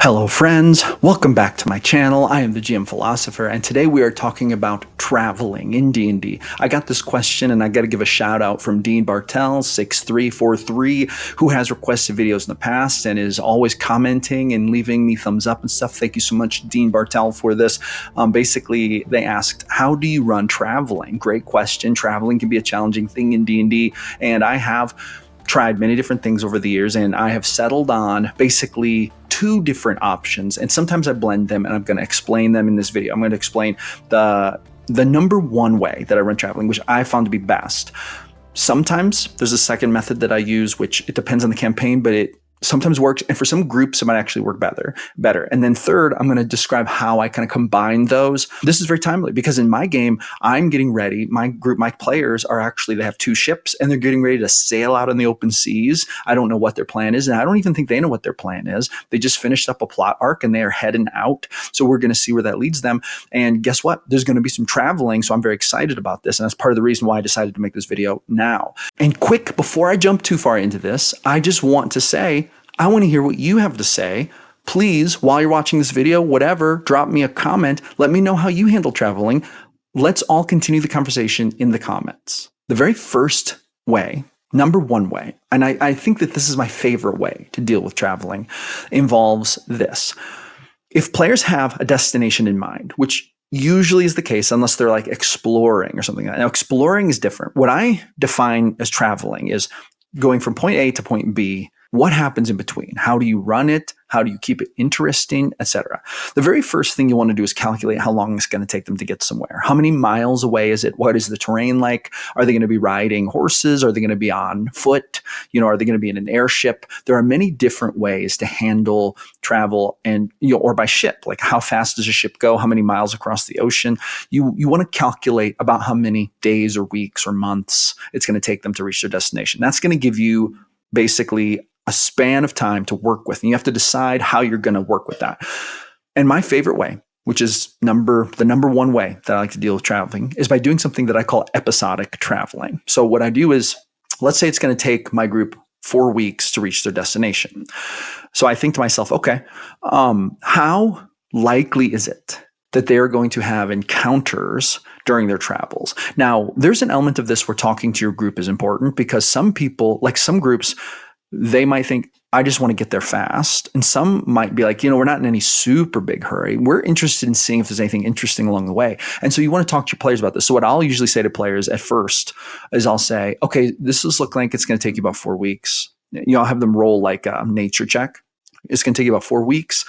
Hello friends, welcome back to my channel. I am the GM Philosopher, and today we are talking about traveling in D&D. I got this question and I got to give a shout out from Dean Bartel 6343, who has requested videos in the past and is always commenting and leaving me thumbs up and stuff. Thank you so much, Dean Bartel, for this. Basically, they asked, how do you run traveling? Great question. Traveling can be a challenging thing in D&D, and I have tried many different things over the years, and I have settled on basically two different options, and sometimes I blend them, and I'm going to explain them in this video. I'm going to explain the number one way that I run traveling, which I found to be best. Sometimes there's a second method that I use, which it depends on the campaign, but it sometimes works, and for some groups it might actually work better. And then third, I'm going to describe how I kind of combine those. This is very timely because in my game, I'm getting ready. My group, my players are actually, they have two ships and they're getting ready to sail out in the open seas. I don't know what their plan is, and I don't even think they know what their plan is. They just finished up a plot arc and they are heading out. So we're going to see where that leads them. And guess what? There's going to be some traveling. So I'm very excited about this. And that's part of the reason why I decided to make this video now. And quick, before I jump too far into this, I just want to say, I want to hear what you have to say. Please, while you're watching this video, whatever, drop me a comment. Let me know how you handle traveling. Let's all continue the conversation in the comments. The very first way, number one way, and I think that this is my favorite way to deal with traveling, involves this. If players have a destination in mind, which usually is the case unless they're like exploring or something like that. Now, exploring is different. What I define as traveling is going from point A to point B. What happens in between? How do you run it? How do you keep it interesting, etc.? The very first thing you want to do is calculate how long it's going to take them to get somewhere. How many miles away is it? What is the terrain like? Are they going to be riding horses? Are they going to be on foot? Are they going to be in an airship? There are many different ways to handle travel, and or by ship. Like, how fast does a ship go? How many miles across the ocean? You want to calculate about how many days or weeks or months it's going to take them to reach their destination. That's going to give you basically a span of time to work with, and you have to decide how you're going to work with that. And my favorite way, which is the number one way that I like to deal with traveling, is by doing something that I call episodic traveling. So what I do is, let's say it's going to take my group 4 weeks to reach their destination. So I think to myself, okay, how likely is it that they are going to have encounters during their travels? Now, there's an element of this where talking to your group is important, because some people, like some groups, they might think, I just want to get there fast. And some might be like, we're not in any super big hurry. We're interested in seeing if there's anything interesting along the way. And so you want to talk to your players about this. So what I'll usually say to players at first is I'll say, okay, this is looking like it's going to take you about 4 weeks. I'll have them roll like a nature check. It's going to take you about 4 weeks.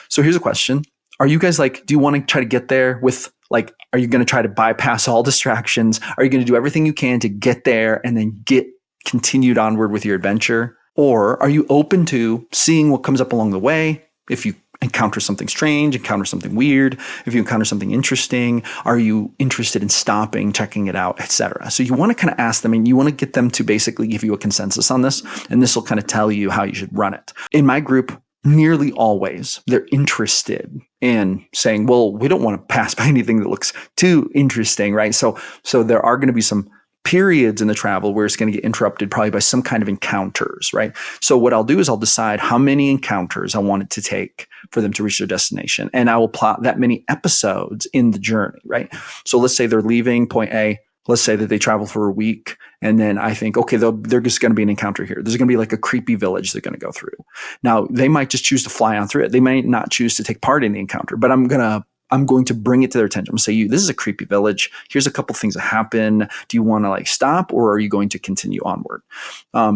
So here's a question. Are you guys like, do you want to try to get there with like, are you going to try to bypass all distractions? Are you going to do everything you can to get there and then get continued onward with your adventure? Or are you open to seeing what comes up along the way? If you encounter something strange, encounter something weird, if you encounter something interesting, are you interested in stopping, checking it out, etc.? So you want to kind of ask them, and you want to get them to basically give you a consensus on this, and this will kind of tell you how you should run it. In my group, nearly always, they're interested in saying, well, we don't want to pass by anything that looks too interesting, right? So there are going to be some periods in the travel where it's going to get interrupted probably by some kind of encounters, right? So what I'll do is I'll decide how many encounters I want it to take for them to reach their destination. And I will plot that many episodes in the journey, right? So let's say they're leaving point A. Let's say that they travel for a week. And then I think, okay, there's just going to be an encounter here. There's going to be like a creepy village they're going to go through. Now, they might just choose to fly on through it. They might not choose to take part in the encounter, but I'm going to bring it to their attention. I'm going to say, this is a creepy village. Here's a couple things that happen. Do you want to like stop, or are you going to continue onward?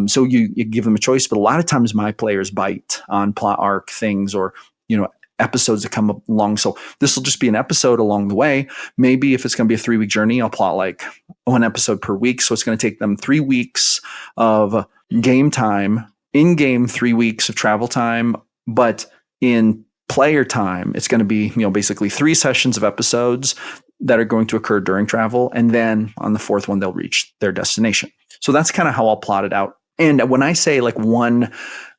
So you give them a choice, but a lot of times my players bite on plot arc things or, episodes that come along. So this will just be an episode along the way. Maybe if it's going to be a 3-week journey, I'll plot like 1 episode per week. So it's going to take them 3 weeks of game time, in-game 3 weeks of travel time, but in player time, it's going to be, basically 3 sessions of episodes that are going to occur during travel. And then on the 4th one, they'll reach their destination. So that's kind of how I'll plot it out. And when I say like 1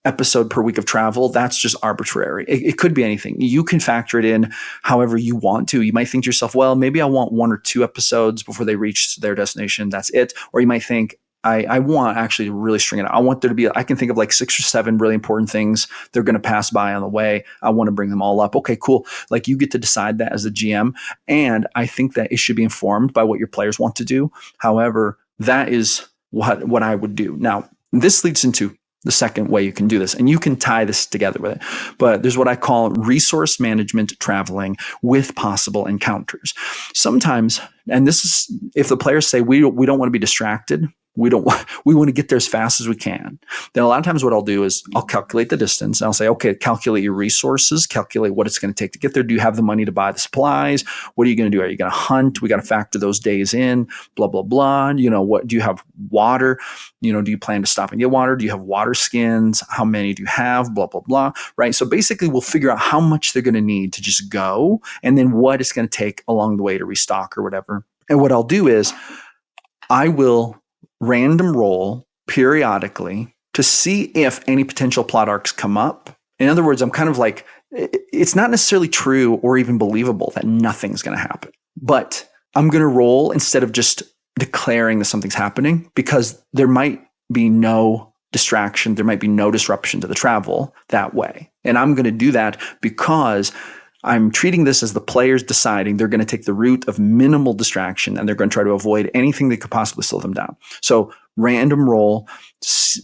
episode per week of travel, that's just arbitrary. It could be anything. You can factor it in however you want to. You might think to yourself, well, maybe I want 1 or 2 episodes before they reach their destination. That's it. Or you might think, I want actually to really string it out. I want there to be, I can think of like 6 or 7 really important things they're going to pass by on the way. I want to bring them all up. Okay, cool. Like you get to decide that as a GM. And I think that it should be informed by what your players want to do. However, that is what I would do. Now, this leads into the second way you can do this, and you can tie this together with it. But there's what I call resource management traveling with possible encounters. Sometimes, and this is if the players say we don't want to be distracted, we want to get there as fast as we can. Then a lot of times what I'll do is I'll calculate the distance. I'll say, okay, calculate your resources, calculate what it's going to take to get there. Do you have the money to buy the supplies? What are you going to do? Are you going to hunt? We got to factor those days in, blah, blah, blah. What do you have water? Do you plan to stop and get water? Do you have water skins? How many do you have? Blah, blah, blah. Right. So basically we'll figure out how much they're going to need to just go and then what it's going to take along the way to restock or whatever. And what I'll do is I will random roll periodically to see if any potential plot arcs come up. In other words, I'm kind of like, it's not necessarily true or even believable that nothing's going to happen, but I'm going to roll instead of just declaring that something's happening because there might be no distraction. There might be no disruption to the travel that way. And I'm going to do that because I'm treating this as the players deciding they're going to take the route of minimal distraction and they're going to try to avoid anything that could possibly slow them down. So random roll,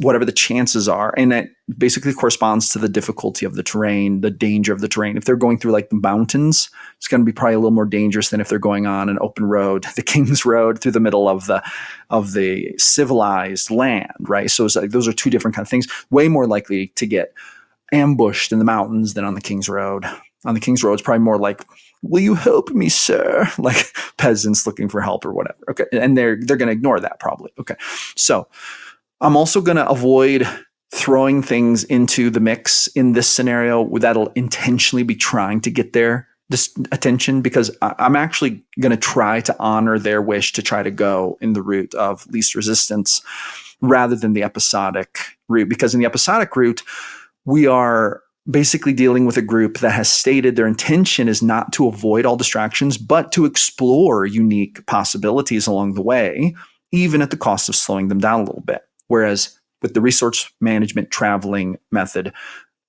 whatever the chances are. And that basically corresponds to the difficulty of the terrain, the danger of the terrain. If they're going through like the mountains, it's going to be probably a little more dangerous than if they're going on an open road, the King's Road through the middle of the civilized land, right? So it's like those are two different kind of things. Way more likely to get ambushed in the mountains than on the King's Road. On the King's Road, it's probably more like, will you help me, sir? Like peasants looking for help or whatever. Okay. And they're going to ignore that probably. Okay. So I'm also going to avoid throwing things into the mix in this scenario that'll intentionally be trying to get their attention because I'm actually going to try to honor their wish to try to go in the route of least resistance rather than the episodic route. Because in the episodic route, we are basically dealing with a group that has stated their intention is not to avoid all distractions, but to explore unique possibilities along the way, even at the cost of slowing them down a little bit. Whereas with the resource management traveling method,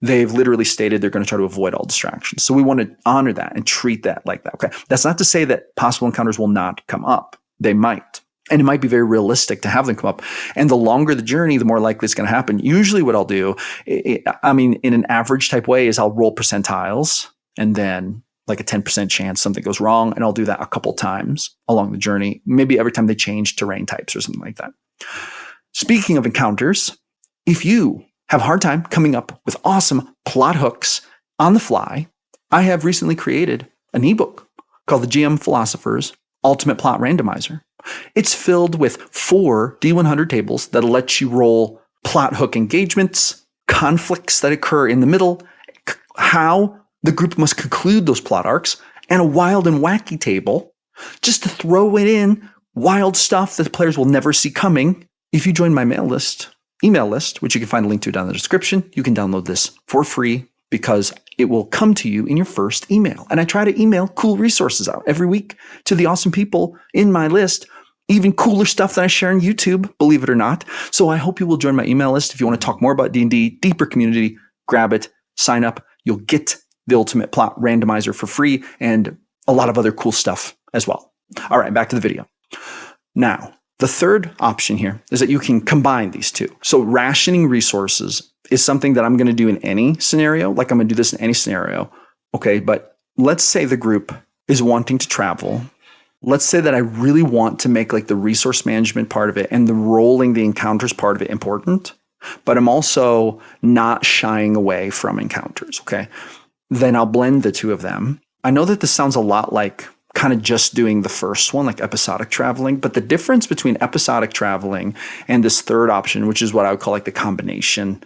they've literally stated they're going to try to avoid all distractions. So we want to honor that and treat that like that. Okay. That's not to say that possible encounters will not come up. They might. And it might be very realistic to have them come up. And the longer the journey, the more likely it's going to happen. Usually what I'll do, in an average type way, is I'll roll percentiles and then like a 10% chance something goes wrong. And I'll do that a couple times along the journey, maybe every time they change terrain types or something like that. Speaking of encounters, if you have a hard time coming up with awesome plot hooks on the fly, I have recently created an ebook called the GM Philosopher's Ultimate Plot Randomizer. It's filled with 4 D100 tables that'll let you roll plot hook engagements, conflicts that occur in the middle, how the group must conclude those plot arcs, and a wild and wacky table just to throw it in wild stuff that the players will never see coming. If you join my email list, which you can find a link to down in the description, you can download this for free because it will come to you in your first email. And I try to email cool resources out every week to the awesome people in my list, even cooler stuff that I share on YouTube, believe it or not. So I hope you will join my email list. If you want to talk more about D&D, deeper community, grab it, sign up. You'll get the Ultimate Plot Randomizer for free and a lot of other cool stuff as well. All right, back to the video. Now, the third option here is that you can combine these two. So rationing resources is something that I'm going to do in any scenario. Like I'm going to do this in any scenario. Okay, but let's say the group is wanting to travel. Let's say that I really want to make like the resource management part of it and the rolling the encounters part of it important, but I'm also not shying away from encounters. Okay, then I'll blend the two of them. I know that this sounds a lot like kind of just doing the first one, like episodic traveling. But the difference between episodic traveling and this third option, which is what I would call like the combination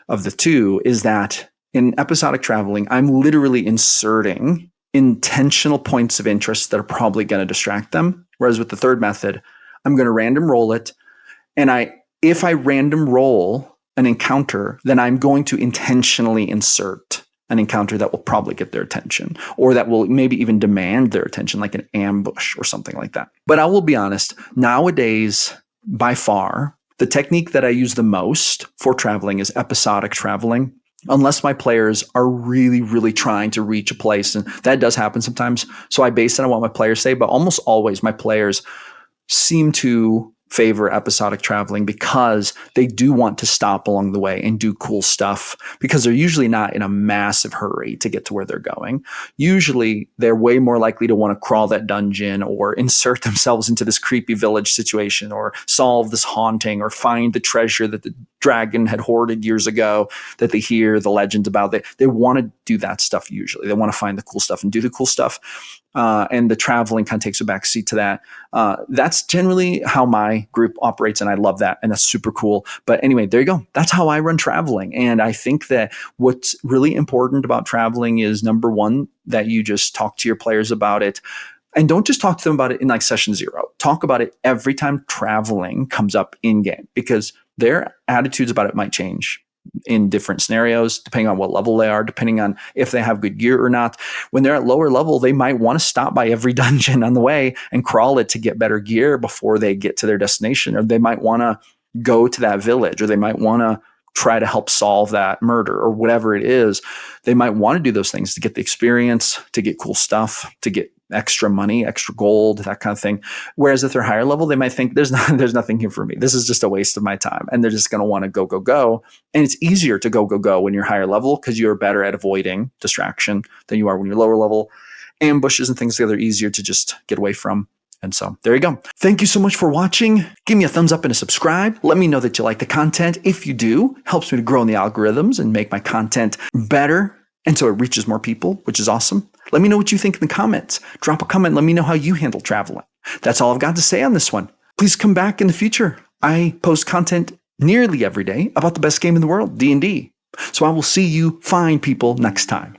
of the two, is that in episodic traveling, I'm literally inserting intentional points of interest that are probably going to distract them. Whereas with the third method, I'm going to random roll it. And if I random roll an encounter, then I'm going to intentionally insert an encounter that will probably get their attention or that will maybe even demand their attention, like an ambush or something like that. But I will be honest, nowadays, by far, The technique that I use the most for traveling is episodic traveling. Unless my players are really, really trying to reach a place, and that does happen sometimes. So I base it on what my players say, but almost always my players seem to favor episodic traveling because they do want to stop along the way and do cool stuff, because they're usually not in a massive hurry to get to where they're going. Usually they're way more likely to want to crawl that dungeon or insert themselves into this creepy village situation or solve this haunting or find the treasure that the dragon had hoarded years ago that they hear the legends about. They want to do that stuff usually. They want to find the cool stuff and do the cool stuff. And the traveling kind of takes a backseat to that. That's generally how my group operates, and I love that, and that's super cool. But anyway, there you go. That's how I run traveling. And I think that what's really important about traveling is, number one, that you just talk to your players about it. And don't just talk to them about it in like session 0. Talk about it every time traveling comes up in game, because their attitudes about it might change in different scenarios, depending on what level they are, depending on if they have good gear or not. When they're at lower level, they might want to stop by every dungeon on the way and crawl it to get better gear before they get to their destination. Or they might want to go to that village, or they might want to try to help solve that murder, or whatever it is. They might want to do those things to get the experience, to get cool stuff, to get extra money, extra gold, that kind of thing. Whereas if they're higher level, they might think there's nothing here for me. This is just a waste of my time. And they're just going to want to go. And it's easier to go when you're higher level, because you're better at avoiding distraction than you are when you're lower level. Ambushes and things they're easier to just get away from. And so there you go. Thank you so much for watching. Give me a thumbs up and a subscribe. Let me know that you like the content. If you do, helps me to grow in the algorithms and make my content better, and so it reaches more people, which is awesome. Let me know what you think in the comments. Drop a comment. Let me know how you handle traveling. That's all I've got to say on this one. Please come back in the future. I post content nearly every day about the best game in the world, D&D. So I will see you fine people next time.